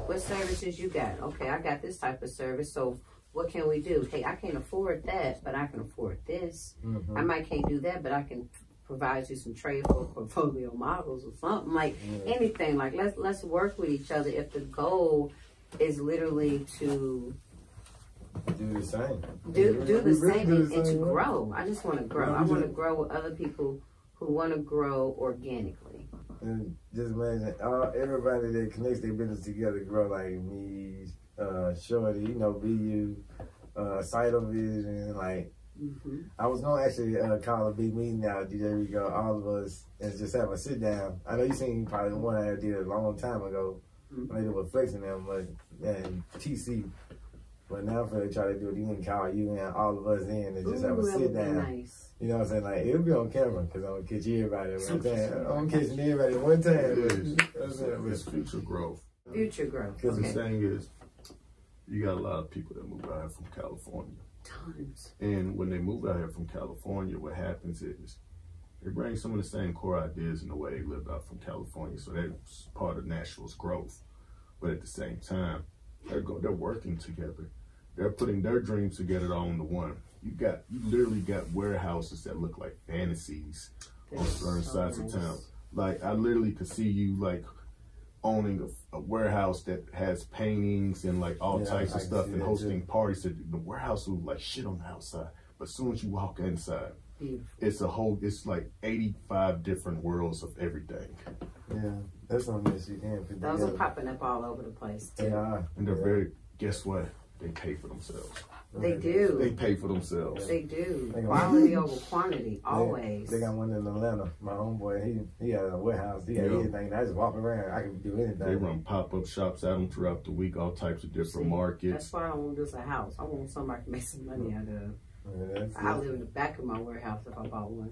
What services you got? Okay, I got this type of service, so what can we do? Hey, I can't afford that, but I can afford this. I might can't do that, but I can provide you some trade for portfolio models or something, like anything. Like let's work with each other if the goal is literally to do the same. Do the same and to grow. I just want to grow. I want to grow with other people who want to grow organically. And just imagine everybody that connects their business together grow, like me, Shorty, you know, BU, Cytovision, like I was gonna actually call a big meeting now, DJ Rico, all of us, and just have a sit down. I know you seen probably one I did a long time ago when they were flexing them, but and TC. But now for try to do it, you can call you and all of us in and just have a sit down. Nice. You know what I'm saying? Like, it'll be on camera because I'm going to catch everybody at one time. I'm catching everybody at one time. It's future growth. Future growth. Because the thing is, you got a lot of people that move out here from California. Tons. And when they move out here from California, what happens is they bring some of the same core ideas in the way they lived out from California. So that's part of Nashville's growth. But at the same time, they're working together. They're putting their dreams together all into one. You literally got warehouses that look like fantasies on certain sides of town. Like I literally could see you like owning a warehouse that has paintings and like all types of stuff and hosting parties. The warehouse will look like shit on the outside, but as soon as you walk inside, it's like 85 different worlds of everything. Yeah, that's something that you can't put together. Those are popping up all over the place too. They are. And they're guess what? They pay for themselves. They do. They pay for themselves. They do. Quality over quantity, always. They got one in Atlanta. My homeboy, he had a warehouse. He had everything. I just walk around. I can do anything. They run pop-up shops at them throughout the week, all types of different markets. That's why I don't want just a house. I want somebody to make some money out of. I live in the back of my warehouse if I bought one.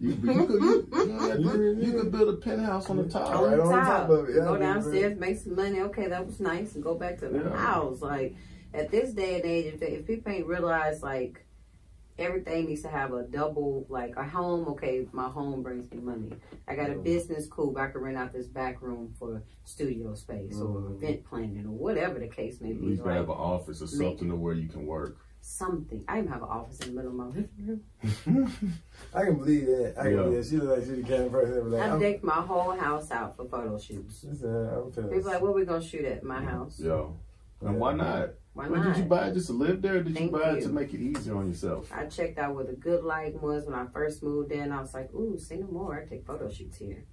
You could build a penthouse on the top. On the top of it. Go downstairs, make some money. Okay, that was nice. And go back to the house. Like, at this day and age, if people ain't realized, like, everything needs to have a double, like, a home. Okay, my home brings me money. I got a business, cool, but I can rent out this back room for studio space or event planning or whatever the case may be. You like, have an office or something to where you can work. Something. I even have an office in the middle of my living room. I can believe that. I can believe that. She was like, she the kind of person that I decked my whole house out for photo shoots. People like, what we gonna shoot at my house? Yo. And why not? Why not? Did you buy it just to live there, or did you buy it to make it easier on yourself? I checked out where the good lighting was when I first moved in. I was like, ooh, say no more. I take photo shoots here.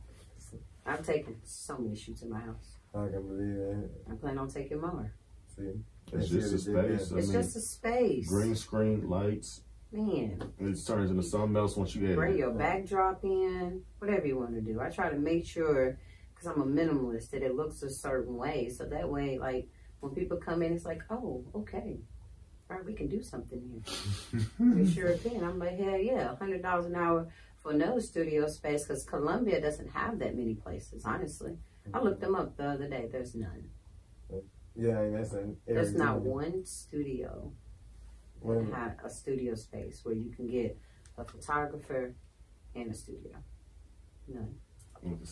I've taken so many shoots in my house. I can believe that. I plan on taking more. See? It's just a space. It's just a space. Green screen, lights. Man. It turns into something else once you add bring your backdrop in, whatever you want to do. I try to make sure, because I'm a minimalist, that it looks a certain way. So that way, like, when people come in, it's like, oh, okay. All right, we can do something here. We sure can. I'm like, hell yeah, $100 an hour for another studio space, because Columbia doesn't have that many places, honestly. I looked them up the other day. There's none. Yeah, and there's not one studio that had a studio space where you can get a photographer and a studio. None. Ain't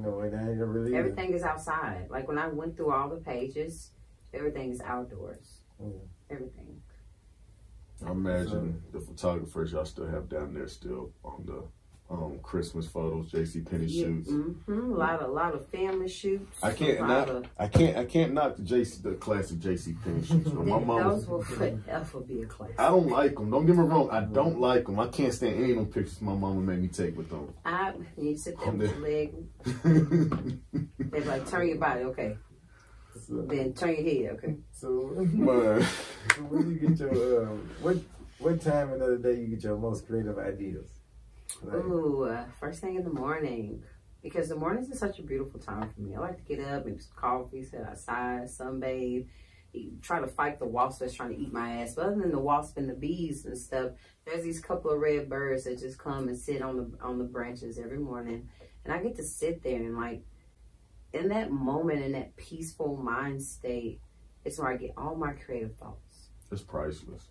no way down here really. Everything is outside. Like when I went through all the pages, everything is outdoors. Everything. I imagine the photographers y'all still have down there still on the Christmas photos, JCPenney shoots. A lot of family shoots. I can't knock the classic JCPenney shoots. Those will forever be a classic. I don't like them. Don't get me wrong. I don't like them. I can't stand any of them pictures my mama made me take with them. You sit there with your leg. They're like, turn your body, okay. Then turn your head, okay. So when you get your what time another day you get your most creative ideas? Like, first thing in the morning, because the mornings is such a beautiful time for me. I like to get up, make some coffee, sit outside, sunbathe, try to fight the wasp that's trying to eat my ass. But other than the wasp and the bees and stuff, there's these couple of red birds that just come and sit on the branches every morning. And I get to sit there and like, in that moment, in that peaceful mind state, it's where I get all my creative thoughts. It's priceless.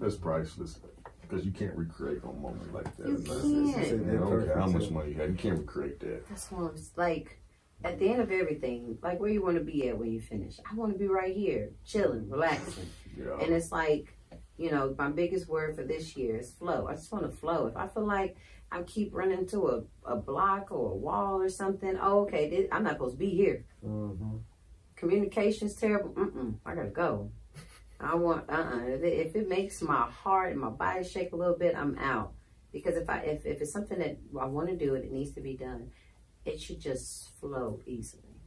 It's priceless. Because you can't recreate a moment like that. You can't. I don't care how much money you have. You can't recreate that. That's what I'm like. At the end of everything, like where you want to be at when you finish. I want to be right here, chilling, relaxing. Yeah. And it's like, you know, my biggest word for this year is flow. I just want to flow. If I feel like I keep running into a block or a wall or something, oh, okay, I'm not supposed to be here. Mm-hmm. Communication's terrible. I gotta go. I want if it makes my heart and my body shake a little bit, I'm out. Because if it's something that I want to do, it needs to be done. It should just flow easily.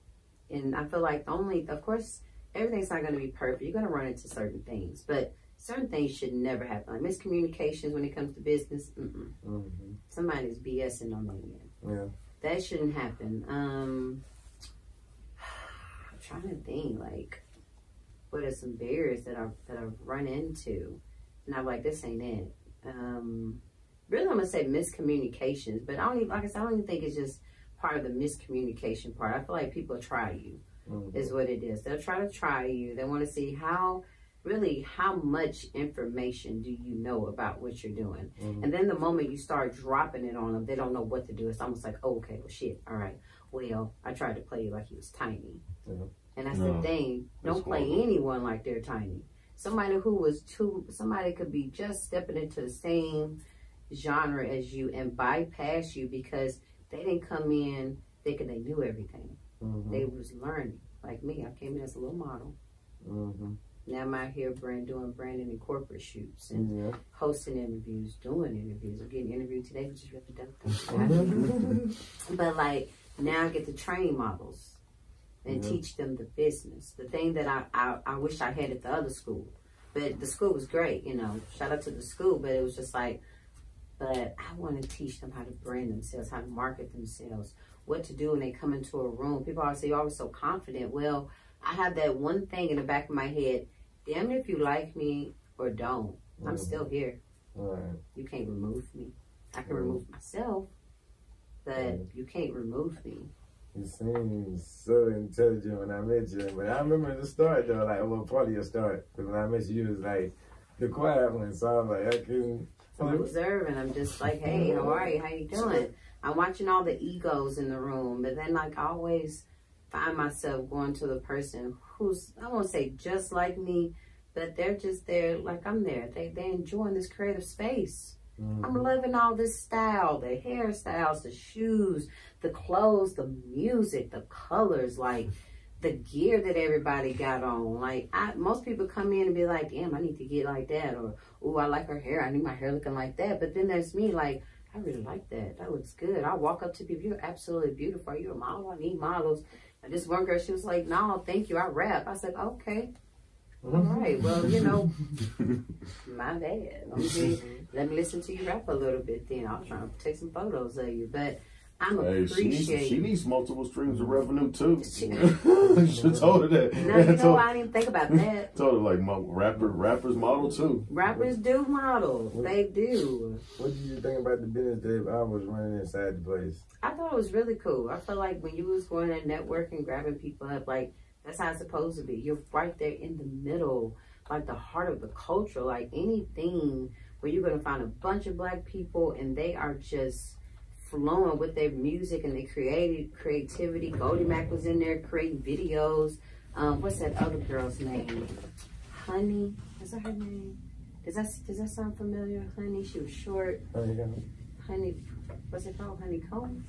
And I feel like of course, everything's not going to be perfect. You're going to run into certain things, but certain things should never happen. Like miscommunications when it comes to business. Somebody's BSing on that end. Yeah, that shouldn't happen. I'm trying to think like, what are some barriers that I've run into, and I'm like, this ain't it. Really, I'm gonna say miscommunications, but I don't even think it's just part of the miscommunication part. I feel like people try you, is what it is. They'll try you. They want to see how much information do you know about what you're doing. And then the moment you start dropping it on them, they don't know what to do. It's almost like, oh, okay, well, shit, all right. Well, I tried to play you like he was tiny. Yeah. And that's the thing. Don't play anyone like they're tiny. Somebody could be just stepping into the same genre as you and bypass you because they didn't come in thinking they knew everything. They was learning. Like me, I came in as a little model. Now I'm out here doing branding and corporate shoots and hosting interviews, doing interviews. I'm getting interviewed today, which is really dope. But like now I get to train models and teach them the business. The thing that I wish I had at the other school. But the school was great, you know. Shout out to the school, but it was just like, but I want to teach them how to brand themselves, how to market themselves, what to do when they come into a room. People always say, you're always so confident. Well, I have that one thing in the back of my head, damn it if you like me or don't, I'm still here. You can't remove me. I can remove myself, but you can't remove me. You seem so intelligent when I met you, but I remember at the start though, like, well, part of your start, because when I met you, you was like the quiet one, so I was like, I couldn't. So I'm observing. I'm just like, hey, how are you? How you doing? I'm watching all the egos in the room, but then like I always find myself going to the person who's, I won't say just like me, but they're just there like I'm there. They enjoying this creative space. I'm loving all this style, the hairstyles, the shoes, the clothes, the music, the colors, like the gear that everybody got on. Like most people come in and be like, damn, I need to get like that. Or, oh, I like her hair. I need my hair looking like that. But then there's me like, I really like that. That looks good. I walk up to people, you're absolutely beautiful. Are you a model? I need models. And this one girl, she was like, no, thank you. I rap. I said, okay. All right, well, you know, my bad. Let me listen to you rap a little bit then. I'll try to take some photos of you. But I'm appreciating. She needs multiple streams of revenue too. She told her that. Now, you know, I didn't even think about that. Told her like rappers model too. Rappers do model. They do. What did you think about the business that I was running inside the place? I thought it was really cool. I feel like when you was going to network and grabbing people up, like, that's how it's supposed to be. You're right there in the middle, like the heart of the culture. Like anything where you're going to find a bunch of black people and they are just flowing with their music and their creativity. Goldie Mac was in there creating videos. What's that other girl's name? Honey. Is that her name? Does that sound familiar? Honey. She was short. Honey. What's it called? Honeycomb?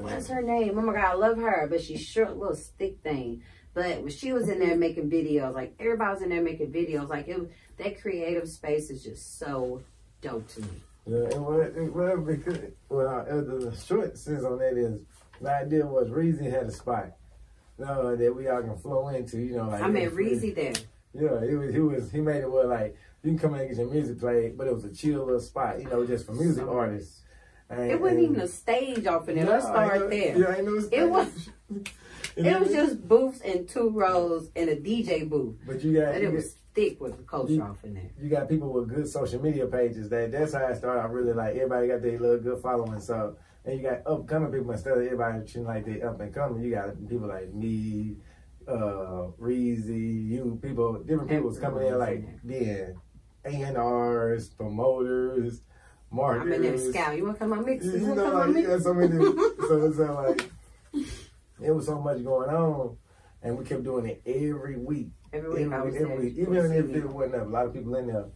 What's her name? Oh my God, I love her, but she's short, little stick thing. But when she was in there making videos, like everybody was in there making videos, like that creative space is just so dope to me. Yeah, and because the short sense on that is the idea was Reezy had a spot that we all can flow into. You know, like I met Reezy there. Yeah, he made it where like you can come in and get your music played, but it was a chill little spot, you know, just for music artists. It wasn't even a stage off in there. Let's start there. Yeah, I know. It was just booths and 2 rows and a DJ booth. But you got it was thick with the culture off in there. You got people with good social media pages. That's how I started. I really like everybody got their little good following. So and you got upcoming people instead of everybody treating like they up and coming. You got people like me, Reezy, you people, different people was coming in like A&Rs, promoters, marketers. I'm in there scout. You want to come on mix? You know, like you got so many. so like it was so much going on, and we kept doing it every week. Every week, even if it wasn't a lot of people in there.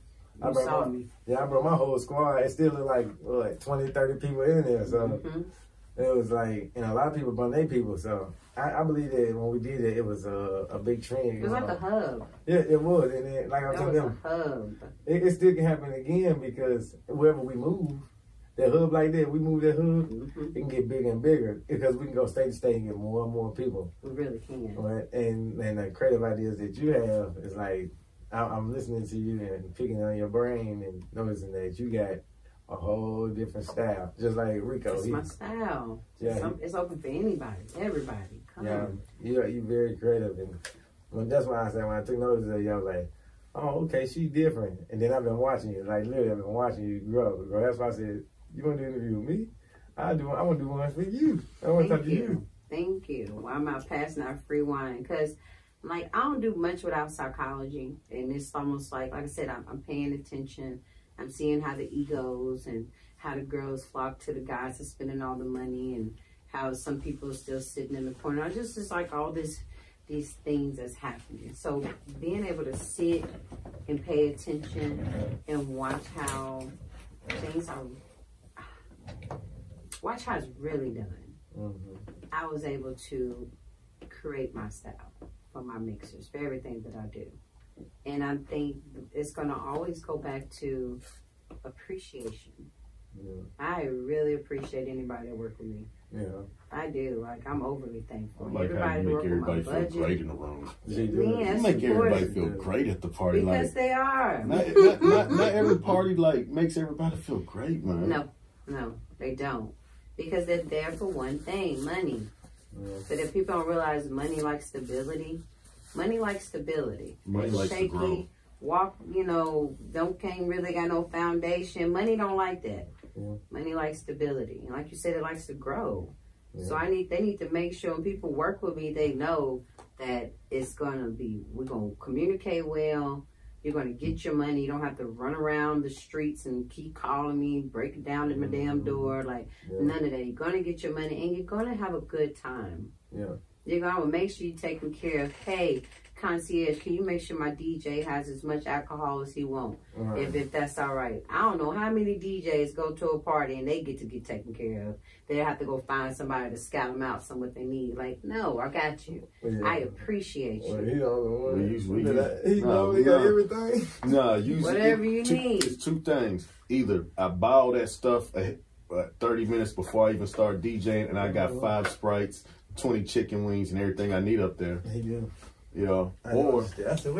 I brought my whole squad. It still looked like what 20, 30 people in there. So it was like, and a lot of people brought their people. So I believe that when we did it, it was a big trend. It was like a hub. Yeah, it was. And then, like I was telling them, it still can happen again because wherever we move, that hub like that, we move that hub, it can get bigger and bigger because we can go state to state and get more and more people. We really can. Right? And the creative ideas that you have is like, I'm listening to you and picking on your brain and noticing that you got a whole different style, just like Rico. It's my style. Yeah, it's open for anybody, everybody. Come on. You're very creative, and that's why I said when I took notice of you, I was like, oh, okay, she's different. And then I've been watching you, like literally, I've been watching you grow. That's why I said, you want to do an interview with me? I want to do one with you. I want to talk to you. Thank you. Well, I'm out passing out free wine because. Like, I don't do much without psychology, and it's almost like I said, I'm paying attention. I'm seeing how the egos and how the girls flock to the guys that's spending all the money and how some people are still sitting in the corner. It's like all these things that's happening. So being able to sit and pay attention and watch how things are, watch how it's really done. I was able to create my style for my mixers, for everything that I do. And I think it's going to always go back to appreciation. I really appreciate anybody that work with me. I do. Like, I'm overly thankful. I like how you make everybody feel great in the room. You make everybody feel great at the party. Because like, they are. Not every party like makes everybody feel great, man. No, they don't. Because they're there for one thing, money. But if people don't realize money likes stability, money likes stability. Money likes shaky, to grow. Can't really got no foundation. Money don't like that. Money likes stability. And like you said, it likes to grow. So they need to make sure when people work with me, they know that it's gonna be, we're gonna communicate well. You're gonna get your money. You don't have to run around the streets and keep calling me, breaking down at my damn door. Like none of that. You're gonna get your money and you're gonna have a good time. You're gonna make sure you're taking care of, hey, concierge, can you make sure my DJ has as much alcohol as he wants? If that's all right. I don't know how many DJs go to a party and they get taken care of. They have to go find somebody to scout them out, what they need. Like, no, I got you. I appreciate you. He got everything. No, usually whatever you need. It's 2 things. Either I buy all that stuff 30 minutes before I even start DJing, and I got 5 Sprites, 20 chicken wings, and everything I need up there. You know, or I have to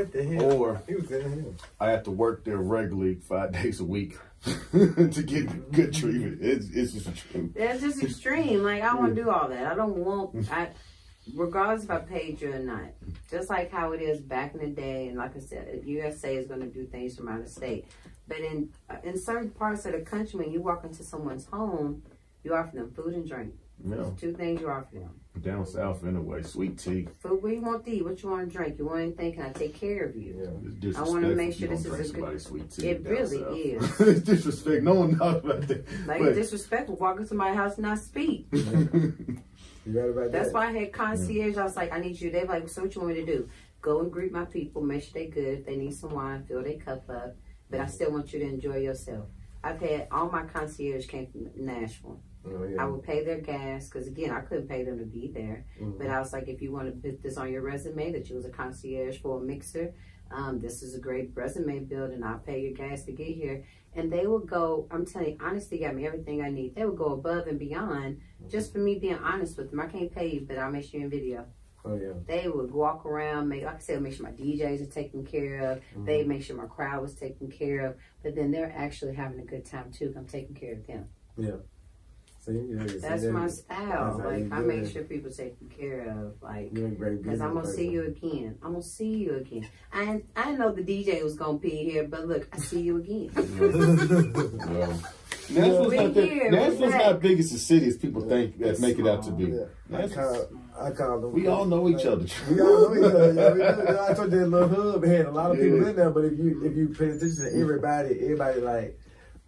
work there regularly 5 days a week to get good treatment. It's just extreme. That's just extreme. Like, I want to do all that. I don't want, regardless if I paid you or not. Just like how it is back in the day, and like I said, USA is going to do things from out of state. But in certain parts of the country, when you walk into someone's home, you offer them food and drink. There's 2 things you offer them. Down south anyway, sweet tea. Food, what you want to eat? What you want to drink? You want anything? Can I take care of you? I want to make sure this is a good. Sweet tea. It really is. It's disrespect. No one knows about that. Like, it's disrespectful. Walk into my house and not speak. That's why I had concierge. I was like, I need you. They're like, so what you want me to do? Go and greet my people. Make sure they good. If they need some wine, fill their cup up. But I still want you to enjoy yourself. I've had all my concierge came from Nashville. I would pay their gas because, again, I couldn't pay them to be there. But I was like, if you want to put this on your resume that you was a concierge for a mixer, this is a great resume build, and I'll pay your gas to get here. And they would go, I'm telling you, honesty got me everything I need. They would go above and beyond just for me being honest with them. I can't pay you, but I'll make sure you're in video. They would walk around, like I said, make sure my DJs are taken care of. They make sure my crowd was taken care of. But then they're actually having a good time too. I'm taking care of them. That's my style. Like, I make sure people taken care of. Like, because I'm gonna see you again. I'm gonna see you again. I know the DJ was gonna be here, but look, I see you again. Nashville's not big as the city as people think that make it out to be. I call them. We all know each other. We all know each other. Yeah, I told you that little hub had a lot of people in there, but if you pay attention to everybody like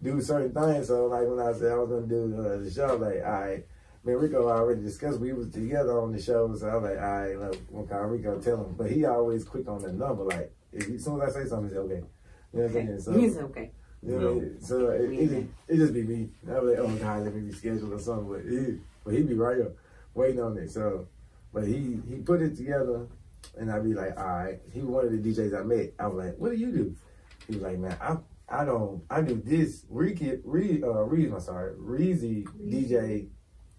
do certain things. So like when I said I was gonna do the show, like all right, man, Rico already discussed. We was together on the show, so I was like, all right, look, we'll call Rico, tell him. But he always quick on the number. Like as soon as I say something, he say okay. You know what I'm saying? So he's okay. You know, so it just be me. I was like, oh God, let me reschedule or something. But he be right up waiting on it. So, but he put it together, and I be like, all right. He was one of the DJs I met. I was like, what do you do? He was like, man, I do this. Reezy DJ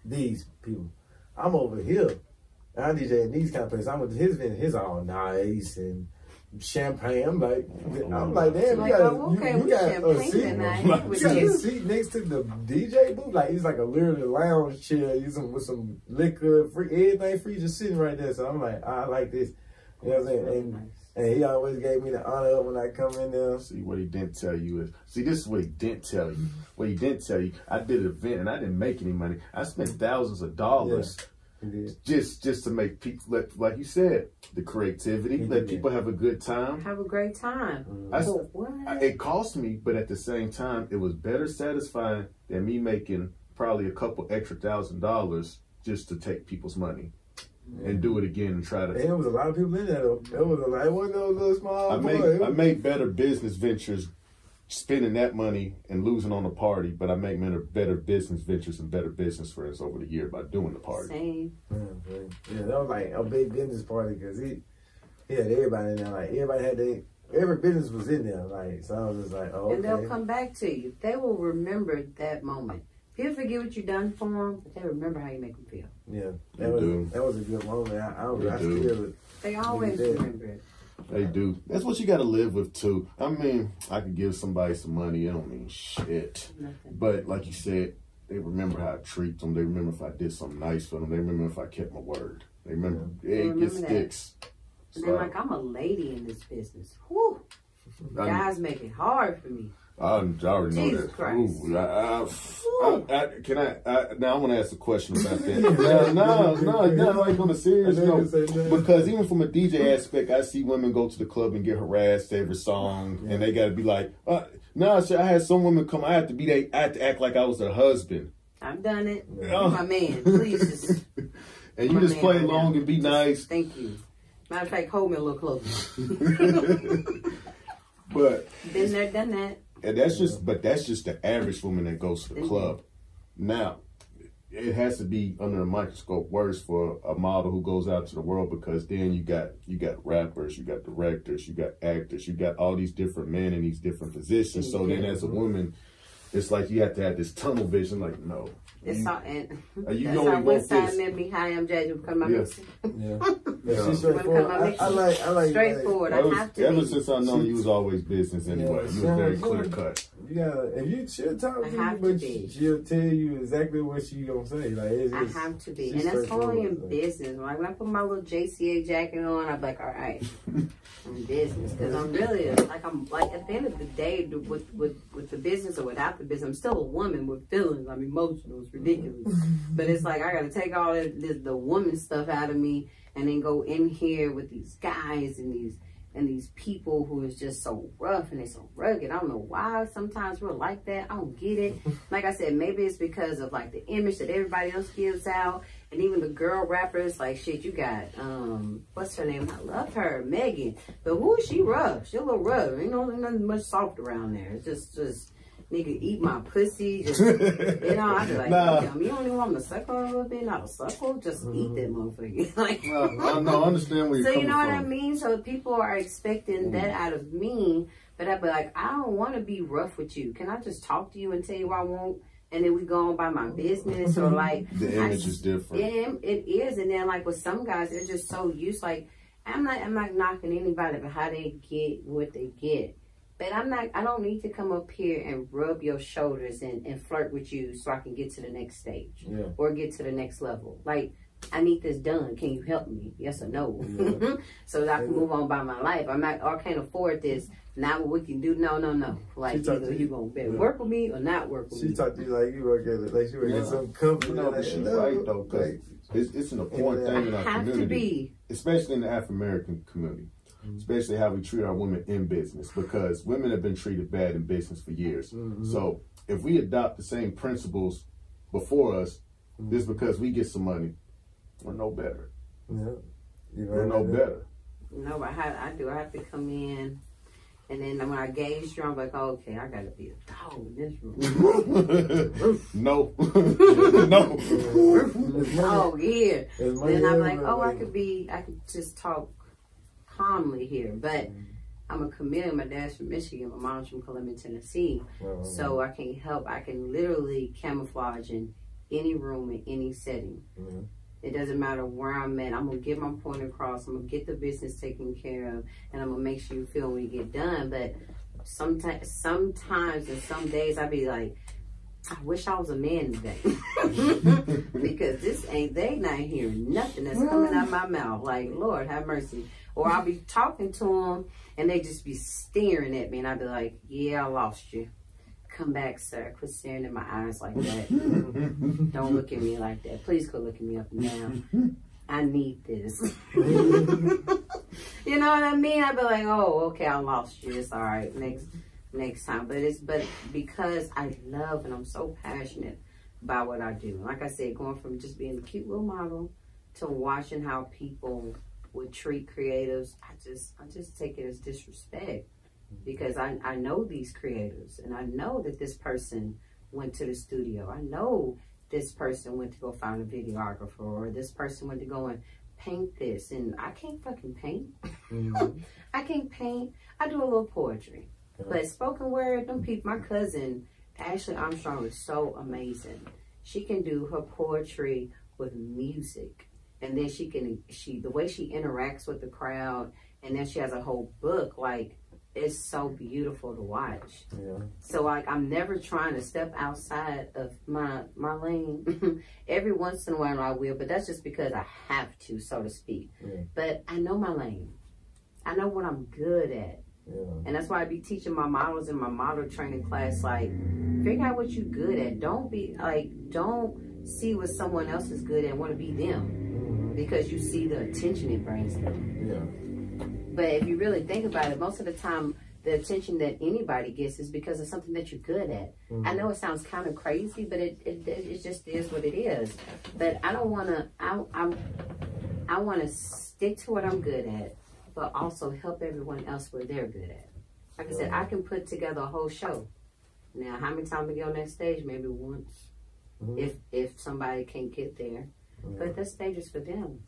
these people. I'm over here. I DJ in these kind of places. I'm with his all nice and champagne. I'm like, damn, you got a seat next to the DJ booth. Like it's like a literal lounge chair, with some liquor, free, everything free, just sitting right there. So I'm like, I like this. You know what I'm saying? And he always gave me the honor when I come in there. See, what he didn't tell you is, this is what he didn't tell you. What he didn't tell you, I did an event and I didn't make any money. I spent thousands of dollars. Yeah. Just to make people, like you said, the creativity, let people have a good time. Have a great time. It cost me, but at the same time, it was better satisfying than me making probably a couple extra $1,000 just to take people's money and do it again and try to. And there was a lot of people in there though. It wasn't no little small. I made better business ventures spending that money and losing on the party, but I make better business ventures and better business friends over the year by doing the party. Same. Yeah, that was like a big business party because he had everybody in there. Like every business was in there. Like so, I was just like, oh, okay. And they'll come back to you. They will remember that moment. People forget what you done for them, but they remember how you make them feel. Yeah, that was a good moment. I still. They always remember it. They do. That's what you got to live with too. I mean, I could give somebody some money. It don't mean shit. Nothing. But like you said, they remember how I treat them. They remember if I did something nice for them. They remember if I kept my word. They remember it gets sticks. And they're like, I'm a lady in this business. Whew. Guys make it hard for me. I already know Jesus that. Christ. Now I want to ask a question about that. No, like on a serious note. Because even from a DJ aspect, I see women go to the club and get harassed every song, and they got to be like, I had some women come. I had to act like I was their husband. I've done it. My man, please just. And you just play along and be nice. Thank you. Matter of fact, hold me a little closer. But been there, done that. And that's just the average woman that goes to the club. Now, it has to be under a microscope worse for a model who goes out to the world, because then you got rappers, you got directors, you got actors, you got all these different men in these different positions. So then as a woman, it's like you have to have this tunnel vision, like, no. That's how Westside met me. Hi, I'm Jay. You come up. She's straightforward. I like straightforward. I have to ever since I know you was always business anyway. You was very clear cut. Yeah, and she'll talk to you, but she'll tell you exactly what she gonna say. Like I have to be, and that's only in business. Like when I put my little JCA jacket on, I'm like, all right, I'm in business, because I'm really like at the end of the day, with the business or without the business, I'm still a woman with feelings. I'm emotional. It's ridiculous, but it's like I gotta take all the woman stuff out of me, and then go in here with these guys and these people who is just so rough and they're so rugged. I don't know why sometimes we're like that. I don't get it. Like I said, maybe it's because of like the image that everybody else gives out. And even the girl rappers, like shit, you got, what's her name? I love her, Megan. But who is she rough? She a little rough. Ain't nothing much soft around there. It's just nigga eat my pussy. Just, I be like, damn, you don't even want me to suckle a little bit? Not a suckle? Just eat that motherfucker. Like, no, I understand where you're coming from. So you know what I mean? So people are expecting that out of me, but I'd be like, I don't want to be rough with you. Can I just talk to you and tell you what I want? And then we go on by my business, or like the image is different. It is, and then like with some guys, they're just so used. Like I'm not knocking anybody, but how they get what they get. But I don't need to come up here and rub your shoulders and flirt with you so I can get to the next stage or get to the next level. Like, I need this done. Can you help me? Yes or no? So that I can move on by my life. I can't afford this. Now what we can do? No. Like, either you going to work with me or not work with me. She talked to you like you work at like you work at some company. No, but she's right, though, because it's an important thing in our community. Especially in the African-American community. Especially how we treat our women in business, because women have been treated bad in business for years. So if we adopt the same principles before us, just because we get some money, we're no better. We're no better. No, but I have to come in, and then when I gauge you, I'm like, oh, okay, I gotta be a dog in this room. No. Oh yeah. Then I'm like, oh, I could just talk calmly here, but I'm a chameleon. My dad's from Michigan, my mom's from Columbia, Tennessee. So I can't help. I can literally camouflage in any room, in any setting. It doesn't matter where I'm at. I'm gonna get my point across. I'm gonna get the business taken care of, and I'm gonna make sure you feel when you get done. But sometimes and some days I be like, I wish I was a man today. Because they not hearing nothing that's coming out of my mouth. Like, Lord have mercy. Or I'll be talking to them and they just be staring at me, and I'll be like, yeah, I lost you. Come back, sir. Quit staring in my eyes like that. Don't look at me like that. Please quit looking me up and down. I need this. You know what I mean? I'll be like, oh, okay, I lost you. It's all right. Next time. But because I love and I'm so passionate about what I do. Like I said, going from just being a cute little model to watching how people would treat creatives, I just take it as disrespect, because I know these creators, and I know that this person went to the studio. I know this person went to go find a videographer, or this person went to go and paint this, and I can't fucking paint. I can't paint. I do a little poetry, but spoken word, them people. My cousin Ashley Armstrong is so amazing. She can do her poetry with music. And then the way she interacts with the crowd, and then she has a whole book, like, it's so beautiful to watch. So like, I'm never trying to step outside of my lane. Every once in a while I will, but that's just because I have to, so to speak. But I know my lane. I know what I'm good at. And that's why I be teaching my models in my model training class, like, figure out what you're good at. Don't see what someone else is good at and want to be them. Because you see the attention it brings them. But if you really think about it, most of the time, the attention that anybody gets is because of something that you're good at. I know it sounds kind of crazy, but it just is what it is. But I don't want to, I want to stick to what I'm good at, but also help everyone else where they're good at. Like I said, I can put together a whole show. Now, how many times we get on that stage? Maybe once. If somebody can't get there. But that stage is for them.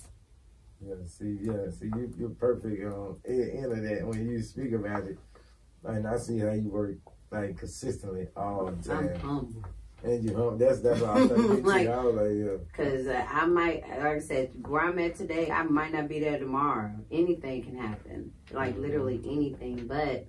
See, you're perfect on the end of that when you speak about it. And I see how you work, like, consistently all the time. I'm humble. And you humble. That's what I think. Like, I was like, because I might, like I said, where I'm at today, I might not be there tomorrow. Anything can happen. Like, literally anything. But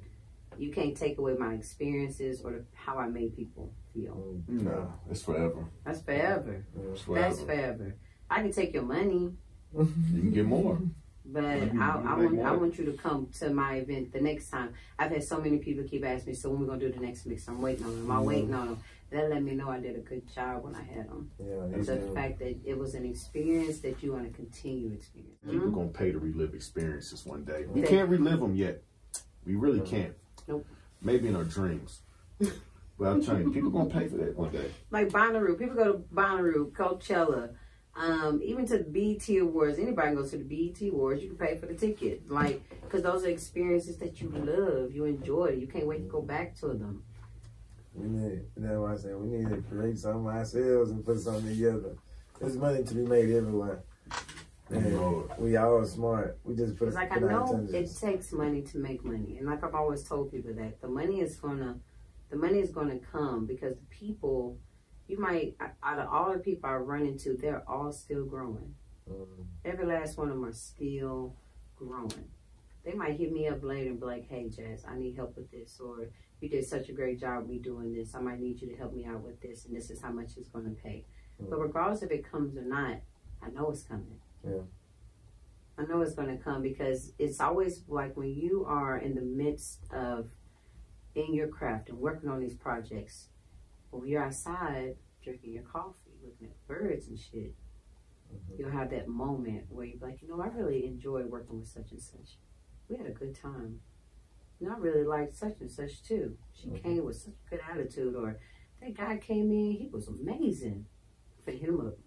you can't take away my experiences or how I made people feel. No, it's forever. That's forever. That's forever. I can take your money. You can get more. But I want you to come to my event the next time. I've had so many people keep asking me, so when we going to do the next mix? I'm waiting on them. I'm waiting on them. That let me know I did a good job when I had them. The fact that it was an experience that you want to continue experiencing. People going to pay to relive experiences one day. We can't relive them yet. We really can't. Nope. Maybe in our dreams. But I'm telling you, people going to pay for that one day. Like Bonnaroo. People go to Bonnaroo, Coachella, even to the BET Awards. Anybody goes to the BET Awards, you can pay for the ticket. Like, because those are experiences that you love, you enjoy. You can't wait to go back to them. That's why I said we need to create something ourselves and put something together. There's money to be made everywhere. And we all smart. We just put. Like, I know it takes money to make money, and like I've always told people that the money is gonna come, because the people. You might, out of all the people I run into, they're all still growing. Every last one of them are still growing. they might hit me up later and be like, hey, Jazz, I need help with this. Or you did such a great job me doing this. I might need you to help me out with this. And this is how much it's going to pay. But regardless if it comes or not, I know it's coming. Yeah. I know it's going to come because it's always like when you are in the midst of in your craft and working on these projects, when you're outside drinking your coffee, looking at birds and shit, you'll have that moment where you're like, you know, I really enjoy working with such and such. We had a good time. You know, I really liked such and such too. She came with such a good attitude. Or that guy came in, he was amazing. I'm finna hit him up.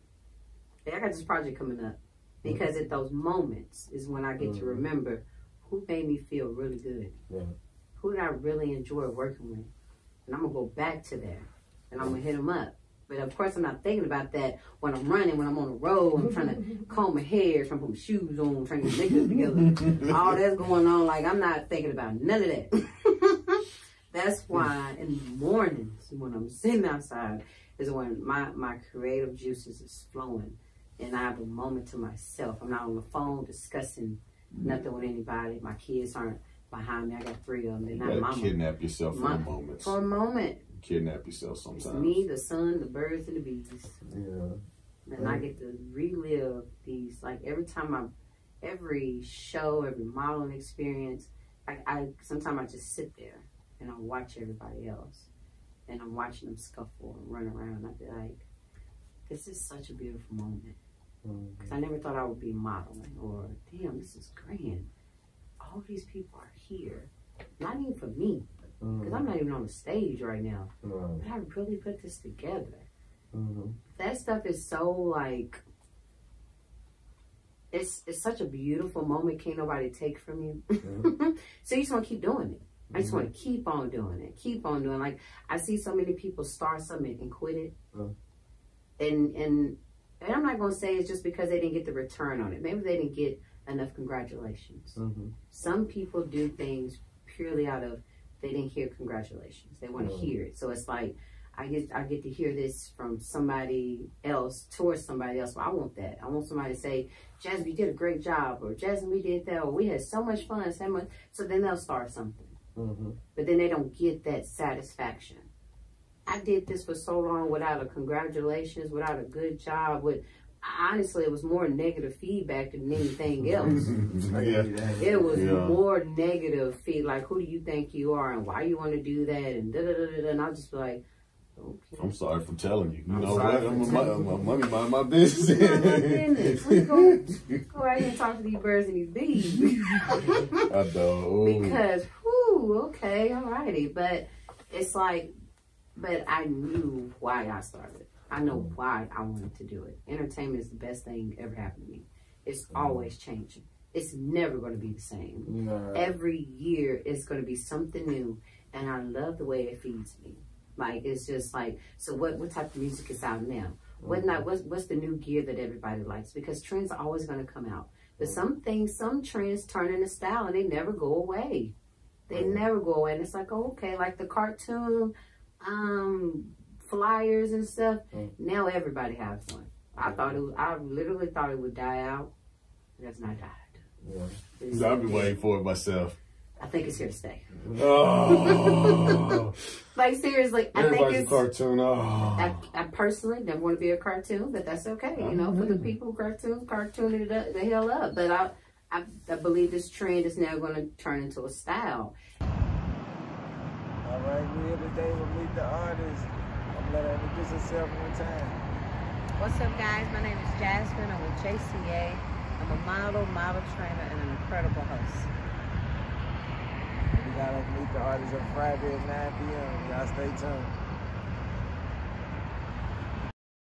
Hey, I got this project coming up. Because at those moments is when I get to remember who made me feel really good. Yeah. Who did I really enjoy working with? And I'm going to go back to that. And I'm going to hit them up. But of course, I'm not thinking about that when I'm running, when I'm on the road. I'm trying to comb my hair, trying to put my shoes on, trying to get makeup together. All that's going on. Like, I'm not thinking about none of that. That's why in the mornings, when I'm sitting outside, is when my creative juices is flowing. And I have a moment to myself. I'm not on the phone discussing nothing with anybody. My kids aren't behind me. I got 3 of them. They're not mama. Kidnap yourself for a moment. For a moment. Kidnap yourself sometimes. It's me, the sun, the birds, and the bees. Yeah. And I get to relive these, like every show, every modeling experience. I sometimes I just sit there and I watch everybody else. And I'm watching them scuffle and run around. I'd be like, this is such a beautiful moment. Because I never thought I would be modeling or, damn, this is grand. All these people are here. Not even for me. Because I'm not even on the stage right now. But I really put this together. That stuff is so like, it's such a beautiful moment. Can't nobody take from you. So you just want to keep doing it. I just want to keep on doing it. Keep on doing it. Like, I see so many people start something and quit it. And I'm not going to say it's just because they didn't get the return on it. Maybe they didn't get enough congratulations. Some people do things purely out of they didn't hear congratulations. They want to hear it. So it's like, I get to hear this from somebody else towards somebody else. Well, I want that. I want somebody to say, Jasmine, you did a great job. Or Jasmine, we did that. Or we had so much fun. So then they'll start something. But then they don't get that satisfaction. I did this for so long without a congratulations, without a good job. Honestly, it was more negative feedback than anything else. It was more negative feedback. Like, who do you think you are, and why you want to do that, and da-da-da-da-da. And I'll just be like, okay. I'm sorry for telling you. You know what? I'm money mind my business. Mind my business. We go out here and talk to these birds and these bees. I know. Because, whew, okay, alrighty. But it's like, but I knew why I started. I know why I wanted to do it. Entertainment is the best thing ever happened to me. It's always changing. It's never going to be the same. No. Every year it's going to be something new. And I love the way it feeds me. Like, it's just like, so what type of music is out now? What's the new gear that everybody likes? Because trends are always going to come out. But some trends turn into style and they never go away. They never go away. And it's like, oh, okay, like the cartoon flyers and stuff. Now everybody has one. I literally thought it would die out. It has not died. I've been waiting for it myself. I think it's here to stay. Oh. Like, seriously, I think it's a cartoon. Oh. I personally never want to be a cartoon, but that's okay. You know, for the people who cartoon it the hell up. But I believe this trend is now going to turn into a style. All right, we're here today with Meet the Artist. I'm going to introduce herself one time. What's up, guys? My name is Jasmine. I'm with JCA. I'm a model trainer, and an incredible host. We got to Meet the Artist on Friday at 9 p.m. Y'all stay tuned.